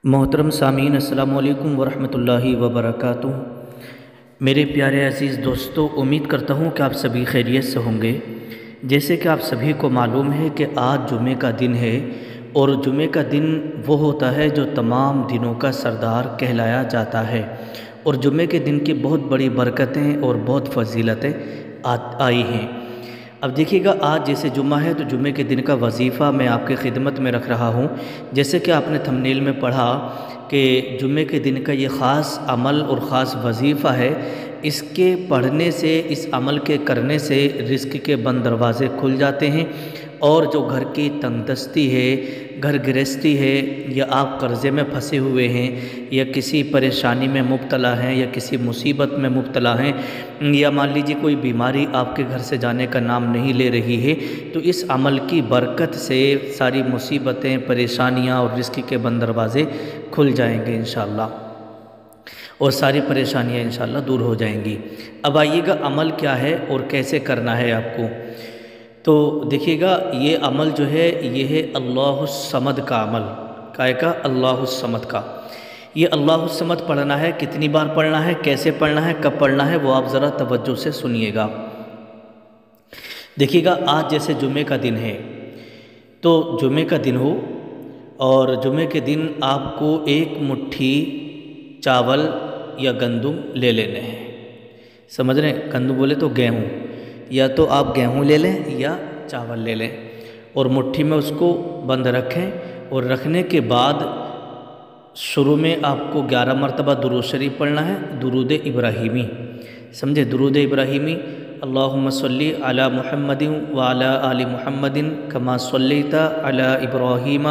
محترم سامعین السلام علیکم ورحمۃ اللہ وبرکاتہ۔ میرے پیارے عزیز دوستو، امید کرتا ہوں کہ آپ سبھی خیریت سے ہوں گے۔ جیسے کہ آپ سبھی کو معلوم ہے کہ آج جمعے کا دن ہے، اور جمعے کا دن وہ ہوتا ہے جو تمام دنوں کا سردار کہلایا جاتا ہے، اور جمعے کے دن کی بہت بڑی برکتیں اور بہت فضیلتیں آئی ہیں۔ اب دیکھیے گا، آج جیسے جمعہ ہے تو جمعے کے دن کا وظیفہ میں آپ کی خدمت میں رکھ رہا ہوں۔ جیسے کہ آپ نے تھمبنیل میں پڑھا کہ جمعے کے دن کا یہ خاص عمل اور خاص وظیفہ ہے، اس کے پڑھنے سے، اس عمل کے کرنے سے رزق کے بند دروازے کھل جاتے ہیں، اور جو گھر کی تنگ دستی ہے، گھر گرہستی ہے، یا آپ قرضے میں پھنسے ہوئے ہیں، یا کسی پریشانی میں مبتلا ہیں، یا کسی مصیبت میں مبتلا ہیں، یا مان لیجیے کوئی بیماری آپ کے گھر سے جانے کا نام نہیں لے رہی ہے، تو اس عمل کی برکت سے ساری مصیبتیں، پریشانیاں اور رزق کے بند دروازے کھل جائیں گے انشاءاللہ، اور ساری پریشانیاں انشاءاللہ دور ہو جائیں گی۔ اب آئیے گا، عمل کیا ہے اور کیسے کرنا ہے آپ کو۔ تو دیکھیے گا، یہ عمل جو ہے یہ ہے اللہ الصمد کا عمل۔ کائے کا؟ اللہ الصمد کا۔ یہ اللہ الصمد پڑھنا ہے، کتنی بار پڑھنا ہے، کیسے پڑھنا ہے، کب پڑھنا ہے، وہ آپ ذرا توجہ سے سنیے گا۔ دیکھیے گا، آج جیسے جمعے کا دن ہے، تو جمعے کا دن ہو، اور جمعے کے دن آپ کو ایک مٹھی چاول یا گندم لے لینے ہیں۔ سمجھ رہے ہیں؟ گندم بولے تو گیہوں، یا تو آپ گیہوں لے لیں یا چاول لے لیں، اور مٹھی میں اس کو بند رکھیں، اور رکھنے کے بعد شروع میں آپ کو 11 مرتبہ درود شریف پڑھنا ہے، درود ابراہیمی۔ سمجھے؟ درود ابراہیمی، اللہم صلی علی محمد وعلی آل محمد کما صلیت علی ابراہیم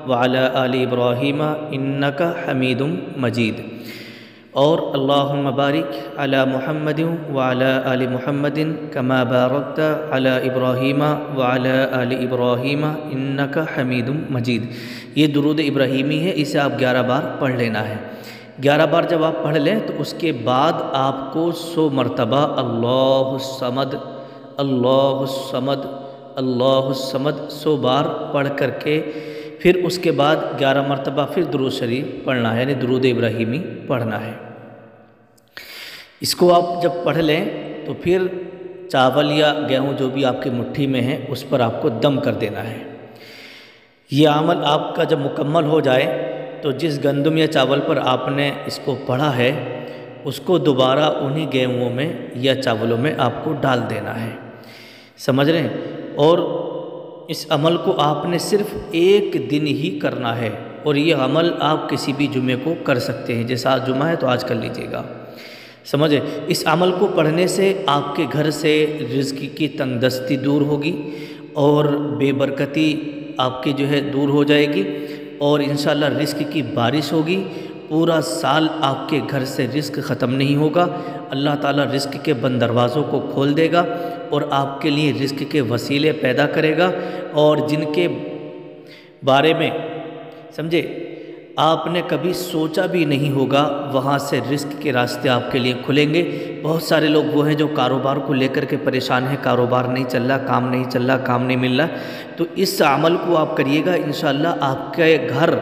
وعلی آل ابراہیم انک حمید مجید، اور اللہم بارک علی محمد وعلی آل محمد کما بارکت علی ابراہیم وعلی آل ابراہیم انک حمید مجید۔ یہ درود ابراہیمی ہے، اسے آپ 11 بار پڑھ لینا ہے۔ 11 بار جب آپ پڑھ لیں تو اس کے بعد آپ کو 100 مرتبہ اللہ الصمد اللہ الصمد اللہ الصمد 100 بار پڑھ کر کے، پھر اس کے بعد 11 مرتبہ پھر درود شریف پڑھنا ہے، یعنی درود ابراہیمی پڑھنا ہے۔ اس کو آپ جب پڑھ لیں تو پھر چاول یا گیہوں جو بھی آپ کی مٹھی میں ہے اس پر آپ کو دم کر دینا ہے۔ یہ عمل آپ کا جب مکمل ہو جائے تو جس گندم یا چاول پر آپ نے اس کو پڑھا ہے، اس کو دوبارہ انہی گیہوں میں یا چاولوں میں آپ کو ڈال دینا ہے۔ سمجھ رہے ہیں؟ اور اس عمل کو آپ نے صرف ایک دن ہی کرنا ہے، اور یہ عمل آپ کسی بھی جمعے کو کر سکتے ہیں۔ جیسا آج جمعہ ہے تو آج کر لیجئے گا۔ سمجھے؟ اس عمل کو پڑھنے سے آپ کے گھر سے رزق کی تنگ دستی دور ہوگی، اور بے برکتی آپ کی جو ہے دور ہو جائے گی، اور انشاءاللہ رزق کی بارش ہوگی۔ پورا سال آپ کے گھر سے رزق ختم نہیں ہوگا، اللہ تعالیٰ رزق کے بند دروازوں کو کھول دے گا، اور آپ کے لیے رزق کے وسیلے پیدا کرے گا، اور جن کے بارے میں سمجھے آپ نے کبھی سوچا بھی نہیں ہوگا، وہاں سے رزق کے راستے آپ کے لیے کھلیں گے۔ بہت سارے لوگ وہ ہیں جو کاروبار کو لے کر کے پریشان ہیں، کاروبار نہیں چل رہا، کام نہیں چل رہا، کام نہیں مل رہا، تو اس عمل کو آپ کریے گا، انشاءاللہ آپ کے گھر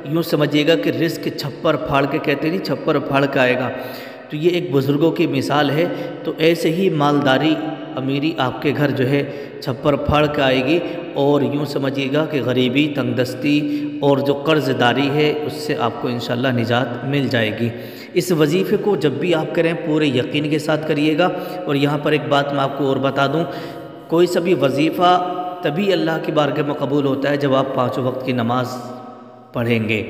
یوں سمجھیے گا کہ رزق چھپر پھاڑ کے، کہتے نہیں چھپر پھاڑ کے آئے گا۔ تو یہ ایک بزرگوں کی مثال ہے، تو ایسے ہی مالداری، امیری آپ کے گھر جو ہے چھپر پھاڑ کے آئے گی، اور یوں سمجھیے گا کہ غریبی، تنگ دستی اور جو قرض داری ہے اس سے آپ کو انشاءاللہ نجات مل جائے گی۔ اس وظیفے کو جب بھی آپ کریں پورے یقین کے ساتھ کریے گا۔ اور یہاں پر ایک بات میں آپ کو اور بتا دوں، کوئی سا بھی وظیفہ تبھی اللہ کی بارگاہ میں قبول ہوتا ہے جب آپ 5 وقت کی نماز پڑھیں گے۔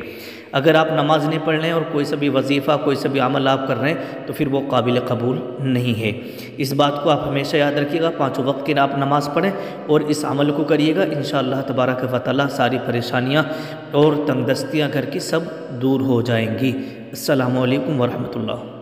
اگر آپ نماز نہیں پڑھ رہے ہیں اور کوئی سا بھی وظیفہ، کوئی سا بھی عمل آپ کر رہے ہیں تو پھر وہ قابل قبول نہیں ہے۔ اس بات کو آپ ہمیشہ یاد رکھیے گا، 5 وقت کی آپ نماز پڑھیں اور اس عمل کو کریے گا، انشاءاللہ تبارک و تعالی ساری پریشانیاں اور تنگ دستیاں گھر کی سب دور ہو جائیں گی۔ السلام علیکم ورحمۃ اللہ۔